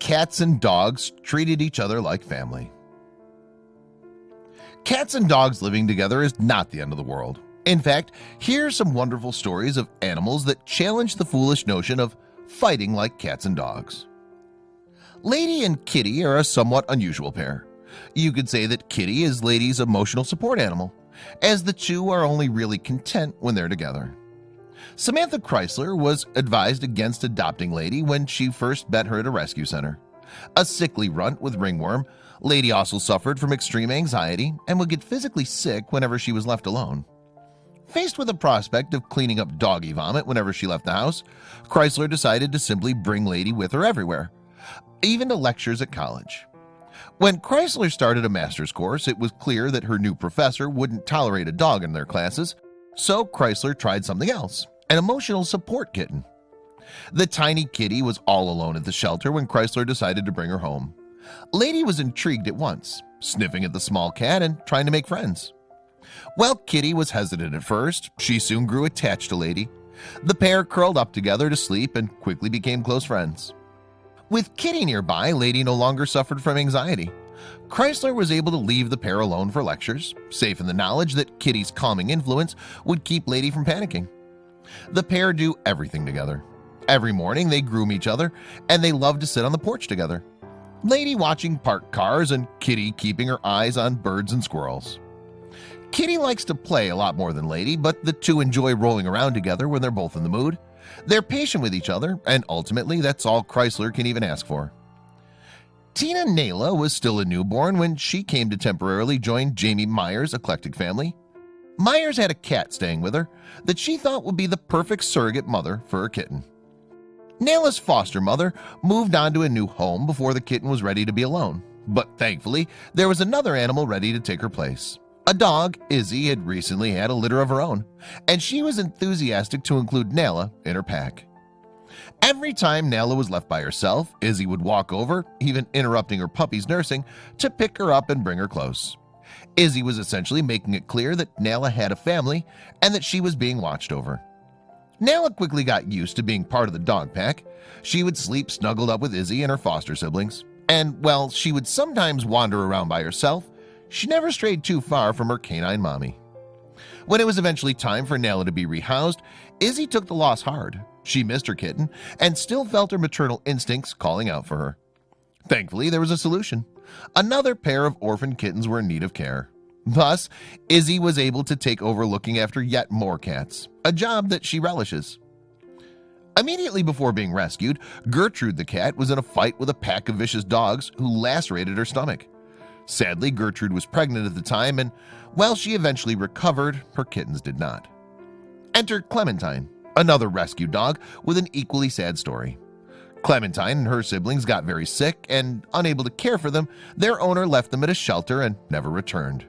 cats and dogs treated each other like family. Cats and dogs living together is not the end of the world. In fact, here are some wonderful stories of animals that challenge the foolish notion of fighting like cats and dogs. Lady and Kitty are a somewhat unusual pair. You could say that Kitty is Lady's emotional support animal, as the two are only really content when they're together. Samantha Chrysler was advised against adopting Lady when she first met her at a rescue center. A sickly runt with ringworm, Lady also suffered from extreme anxiety and would get physically sick whenever she was left alone. Faced with the prospect of cleaning up doggy vomit whenever she left the house, Chrysler decided to simply bring Lady with her everywhere, even to lectures at college. When Chrysler started a master's course, it was clear that her new professor wouldn't tolerate a dog in their classes, so Chrysler tried something else, an emotional support kitten. The tiny kitty was all alone at the shelter when Chrysler decided to bring her home. Lady was intrigued at once, sniffing at the small cat and trying to make friends. While Kitty was hesitant at first, she soon grew attached to Lady. The pair curled up together to sleep and quickly became close friends. With Kitty nearby, Lady no longer suffered from anxiety. Chrysler was able to leave the pair alone for lectures, safe in the knowledge that Kitty's calming influence would keep Lady from panicking. The pair do everything together. Every morning they groom each other, and they love to sit on the porch together. Lady watching parked cars and Kitty keeping her eyes on birds and squirrels. Kitty likes to play a lot more than Lady, but the two enjoy rolling around together when they're both in the mood. They're patient with each other, and ultimately that's all Chrysler can even ask for. Tina Nayla was still a newborn when she came to temporarily join Jamie Meyer's eclectic family. Myers had a cat staying with her that she thought would be the perfect surrogate mother for her kitten. Nayla's foster mother moved on to a new home before the kitten was ready to be alone, but thankfully there was another animal ready to take her place. A dog, Izzy, had recently had a litter of her own, and she was enthusiastic to include Nayla in her pack. Every time Nayla was left by herself, Izzy would walk over, even interrupting her puppy's nursing, to pick her up and bring her close. Izzy was essentially making it clear that Nayla had a family and that she was being watched over. Nayla quickly got used to being part of the dog pack. She would sleep snuggled up with Izzy and her foster siblings, and while she would sometimes wander around by herself, she never strayed too far from her canine mommy. When it was eventually time for Nayla to be rehoused, Izzy took the loss hard. She missed her kitten and still felt her maternal instincts calling out for her. Thankfully, there was a solution. Another pair of orphan kittens were in need of care. Thus, Izzy was able to take over looking after yet more cats, a job that she relishes. Immediately before being rescued, Gertrude the cat was in a fight with a pack of vicious dogs who lacerated her stomach. Sadly, Gertrude was pregnant at the time, and while she eventually recovered, her kittens did not. Enter Clementine, another rescue dog with an equally sad story. Clementine and her siblings got very sick, and unable to care for them, their owner left them at a shelter and never returned.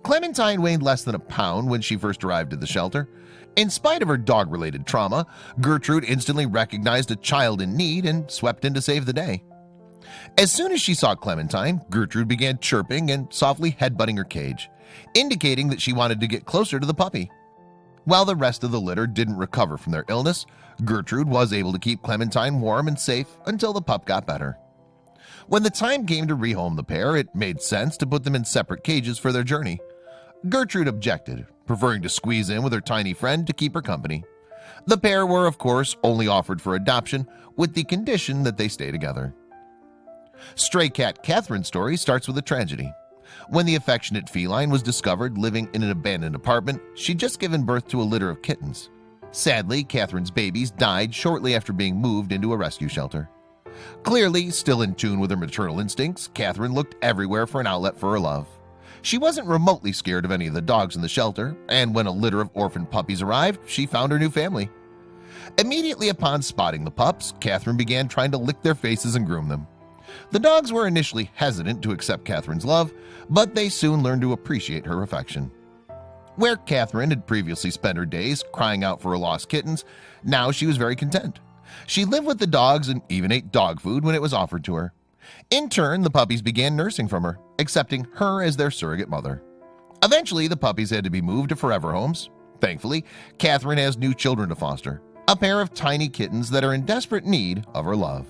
Clementine weighed less than a pound when she first arrived at the shelter. In spite of her dog-related trauma, Gertrude instantly recognized a child in need and swept in to save the day. As soon as she saw Clementine, Gertrude began chirping and softly headbutting her cage, indicating that she wanted to get closer to the puppy. While the rest of the litter didn't recover from their illness, Gertrude was able to keep Clementine warm and safe until the pup got better. When the time came to rehome the pair, it made sense to put them in separate cages for their journey. Gertrude objected, preferring to squeeze in with her tiny friend to keep her company. The pair were, of course, only offered for adoption with the condition that they stay together. Stray cat Catherine's story starts with a tragedy. When the affectionate feline was discovered living in an abandoned apartment, she'd just given birth to a litter of kittens. Sadly, Catherine's babies died shortly after being moved into a rescue shelter. Clearly, still in tune with her maternal instincts, Catherine looked everywhere for an outlet for her love. She wasn't remotely scared of any of the dogs in the shelter, and when a litter of orphan puppies arrived, she found her new family. Immediately upon spotting the pups, Catherine began trying to lick their faces and groom them. The dogs were initially hesitant to accept Catherine's love, but they soon learned to appreciate her affection. Where Catherine had previously spent her days crying out for her lost kittens, now she was very content. She lived with the dogs and even ate dog food when it was offered to her. In turn, the puppies began nursing from her, accepting her as their surrogate mother. Eventually, the puppies had to be moved to forever homes. Thankfully, Catherine has new children to foster, a pair of tiny kittens that are in desperate need of her love.